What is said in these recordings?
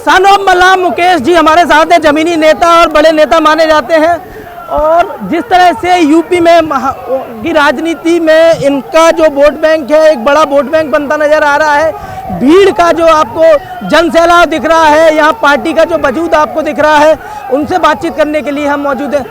Son of मल्ला मुकेश जी हमारे साथ हैं, जमीनी नेता और बड़े नेता माने जाते हैं। और जिस तरह से यूपी में की राजनीति में इनका जो वोट बैंक है, एक बड़ा वोट बैंक बनता नजर आ रहा है। भीड़ का जो आपको जनसैलाब दिख रहा है, यहाँ पार्टी का जो वजूद आपको दिख रहा है, उनसे बातचीत करने के लिए हम मौजूद हैं।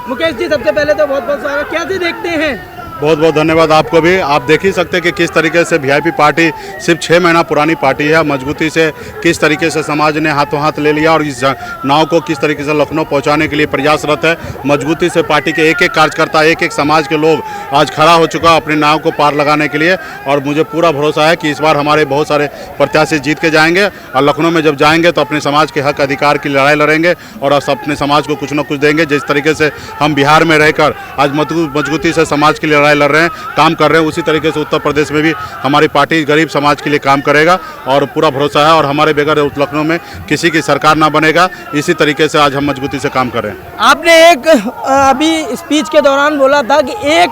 मुकेश जी, सबसे पहले तो बहुत बहुत स्वागत। कैसे देखते हैं? बहुत बहुत धन्यवाद आपको भी। आप देख ही सकते हैं कि किस तरीके से वीआईपी पार्टी सिर्फ 6 महीना पुरानी पार्टी है, मजबूती से किस तरीके से समाज ने हाथों हाथ ले लिया और इस नाव को किस तरीके से लखनऊ पहुंचाने के लिए प्रयासरत है। मजबूती से पार्टी के एक एक कार्यकर्ता, एक एक समाज के लोग आज खड़ा हो चुका अपनी नाव को पार लगाने के लिए। और मुझे पूरा भरोसा है कि इस बार हमारे बहुत सारे प्रत्याशी जीत के जाएंगे और लखनऊ में जब जाएंगे तो अपने समाज के हक अधिकार की लड़ाई लड़ेंगे और अपने समाज को कुछ न कुछ देंगे। जिस तरीके से हम बिहार में रहकर आज मजबूती से समाज की लड़ाई लड़ रहे हैं, काम कर रहे हैं, उसी तरीके से उत्तर प्रदेश में भी हमारी पार्टी गरीब समाज के लिए काम करेगा और पूरा भरोसा है। और हमारे बगैर लखनऊ में किसी की सरकार ना बनेगा, इसी तरीके से आज हम मजबूती से काम कर रहे हैं। आपने एक अभी स्पीच के दौरान बोला था कि एक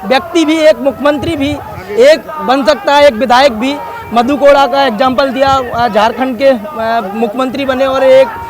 व्यक्ति भी, एक मुख्यमंत्री भी एक बन सकता है, एक विधायक भी। मधु कोड़ा का एग्जाम्पल दिया, झारखंड के मुख्यमंत्री बने। और एक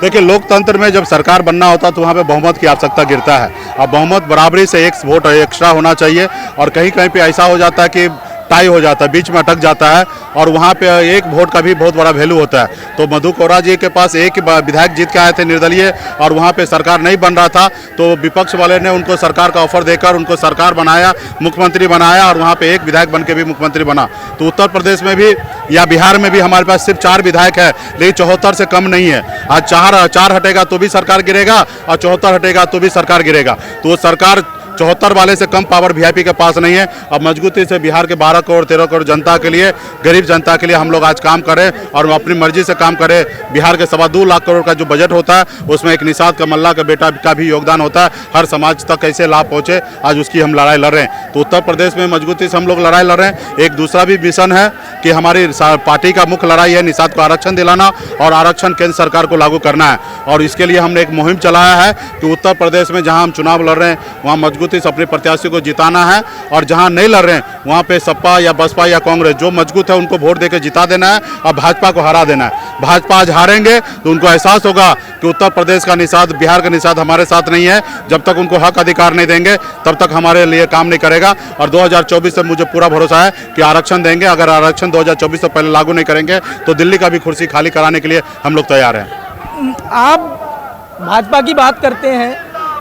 देखिए, लोकतंत्र में जब सरकार बनना होता है तो वहाँ पे बहुमत की आवश्यकता गिरता है। अब बहुमत बराबरी से एक वोट एक्स्ट्रा होना चाहिए और कहीं कहीं पे ऐसा हो जाता है कि टाई हो जाता है, बीच में अटक जाता है और वहाँ पे एक वोट का भी बहुत बड़ा वैल्यू होता है। तो मधु कोड़ा जी के पास एक विधायक जीत के आए थे निर्दलीय और वहाँ पे सरकार नहीं बन रहा था, तो विपक्ष वाले ने उनको सरकार का ऑफर देकर उनको सरकार बनाया, मुख्यमंत्री बनाया और वहाँ पे एक विधायक बन के भी मुख्यमंत्री बना। तो उत्तर प्रदेश में भी या बिहार में भी हमारे पास सिर्फ 4 विधायक है, लेकिन 74 से कम नहीं है। आज 4 हटेगा तो भी सरकार गिरेगा और 74 हटेगा तो भी सरकार गिरेगा। तो वो सरकार 74 वाले से कम पावर वीआईपी के पास नहीं है। अब मजबूती से बिहार के 12 करोड़ 13 करोड़ जनता के लिए, गरीब जनता के लिए हम लोग आज काम करें और अपनी मर्जी से काम करें। बिहार के 2.25 लाख करोड़ का जो बजट होता है उसमें एक निषाद का मल्ला का बेटा का भी योगदान होता है। हर समाज तक कैसे लाभ पहुँचे, आज उसकी हम लड़ाई लड़ रहे हैं। तो उत्तर प्रदेश में मजबूती से हम लोग लड़ाई लड़ रहे हैं। एक दूसरा भी मिशन है कि हमारी पार्टी का मुख्य लड़ाई है निषाद को आरक्षण दिलाना और आरक्षण केंद्र सरकार को लागू करना है। और इसके लिए हमने एक मुहिम चलाया है कि उत्तर प्रदेश में जहाँ हम चुनाव लड़ रहे हैं वहाँ मजबूती से अपने प्रत्याशी को जिताना है और जहां नहीं लड़ रहे हैं वहां पे सपा या बसपा या कांग्रेस जो मजबूत है उनको वोट देकर जिता देना है और भाजपा को हरा देना है। भाजपा आज हारेंगे तो उनको एहसास होगा कि उत्तर प्रदेश का निषाद, बिहार का निषाद हमारे साथ नहीं है। जब तक उनको हक अधिकार नहीं देंगे तब तक हमारे लिए काम नहीं करेगा। और 2024 से मुझे पूरा भरोसा है कि आरक्षण देंगे। अगर आरक्षण 2024 से पहले लागू नहीं करेंगे तो दिल्ली का भी कुर्सी खाली कराने के लिए हम लोग तैयार हैं। आप भाजपा की बात करते हैं,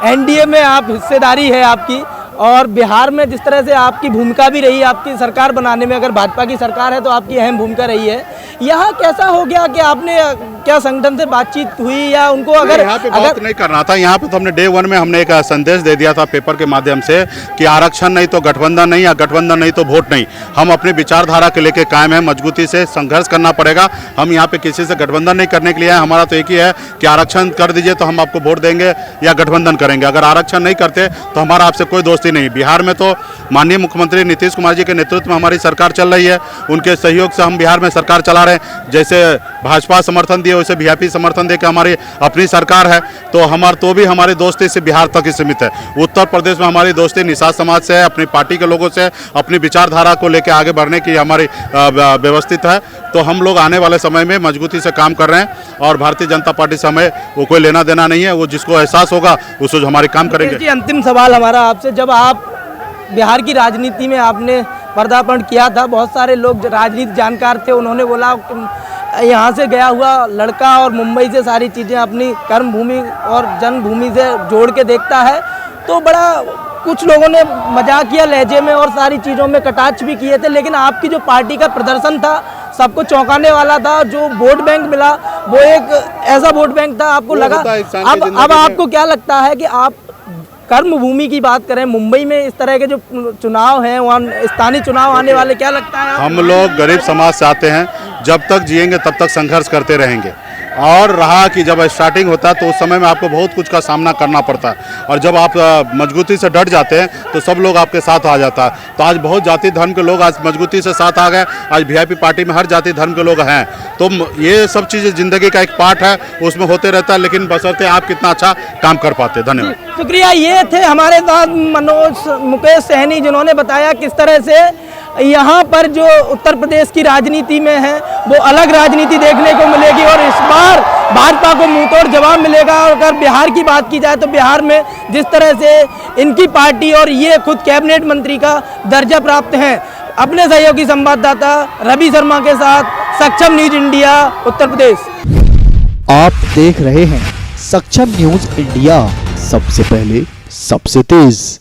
एनडीए में आप हिस्सेदारी है आपकी, और बिहार में जिस तरह से आपकी भूमिका भी रही, आपकी सरकार बनाने में अगर भाजपा की सरकार है तो आपकी अहम भूमिका रही है। यहाँ कैसा हो गया कि आपने क्या संगठन से बातचीत हुई या उनको अगर यहाँ पे बात नहीं करना था। यहाँ पे तो हमने डे 1 में हमने एक संदेश दे दिया था पेपर के माध्यम से कि आरक्षण नहीं तो गठबंधन नहीं, या गठबंधन नहीं तो वोट नहीं। हम अपनी विचारधारा के लेके कायम है, मजबूती से संघर्ष करना पड़ेगा। हम यहाँ पे किसी से गठबंधन नहीं करने के लिए है। हमारा तो एक ही है कि आरक्षण कर दीजिए तो हम आपको वोट देंगे या गठबंधन करेंगे। अगर आरक्षण नहीं करते तो हमारा आपसे कोई दोस्ती नहीं। बिहार में तो माननीय मुख्यमंत्री नीतीश कुमार जी के नेतृत्व में हमारी सरकार चल रही है, उनके सहयोग से हम बिहार में सरकार चला रहे हैं। जैसे भाजपा समर्थन दिए वैसे वीआईपी समर्थन दे के हमारी अपनी सरकार है। तो हमारी दोस्ती से बिहार तक ही सीमित है। उत्तर प्रदेश में हमारी दोस्ती निषाद समाज से है, अपनी पार्टी के लोगों से, अपनी विचारधारा को लेकर आगे बढ़ने की हमारी व्यवस्थित है। तो हम लोग आने वाले समय में मजबूती से काम कर रहे हैं और भारतीय जनता पार्टी से हमें वो कोई लेना देना नहीं है। वो जिसको एहसास होगा उसको हमारे काम करेंगे। अंतिम सवाल हमारा आपसे, जब आप बिहार की राजनीति में आपने पदार्पण किया था, बहुत सारे लोग राजनीति जानकार थे, उन्होंने बोला यहाँ से गया हुआ लड़का और मुंबई से सारी चीज़ें अपनी कर्मभूमि और जन्मभूमि से जोड़ के देखता है। तो बड़ा कुछ लोगों ने मजाकिया लहजे में और सारी चीज़ों में कटाक्ष भी किए थे, लेकिन आपकी जो पार्टी का प्रदर्शन था सबको चौंकाने वाला था। जो वोट बैंक मिला वो एक ऐसा वोट बैंक था, आपको लगा। अब आपको क्या लगता है कि आप कर्मभूमि की बात करें, मुंबई में इस तरह के जो चुनाव हैं, वहाँ स्थानीय चुनाव आने वाले, क्या लगता है? हम लोग गरीब समाज से आते हैं, जब तक जिएंगे तब तक संघर्ष करते रहेंगे। और रहा कि जब स्टार्टिंग होता है तो उस समय में आपको बहुत कुछ का सामना करना पड़ता है और जब आप मजबूती से डट जाते हैं तो सब लोग आपके साथ आ जाता है। तो आज बहुत जाति धर्म के लोग आज मजबूती से साथ आ गए। आज वीआईपी पार्टी में हर जाति धर्म के लोग हैं। तो ये सब चीज़ें ज़िंदगी का एक पार्ट है, उसमें होते रहता है, लेकिन बशर्ते आप कितना अच्छा काम कर पाते। धन्यवाद, शुक्रिया। ये थे हमारे साथ मुकेश सहनी, जिन्होंने बताया किस तरह से यहाँ पर जो उत्तर प्रदेश की राजनीति में है वो अलग राजनीति देखने को मिलेगी और इस बार भाजपा को मुंहतोड़ जवाब मिलेगा। और अगर बिहार की बात की जाए तो बिहार में जिस तरह से इनकी पार्टी और ये खुद कैबिनेट मंत्री का दर्जा प्राप्त हैं, अपने सहयोगी संवाददाता रवि शर्मा के साथ सक्षम न्यूज इंडिया उत्तर प्रदेश। आप देख रहे हैं सक्षम न्यूज इंडिया, सबसे पहले सबसे तेज।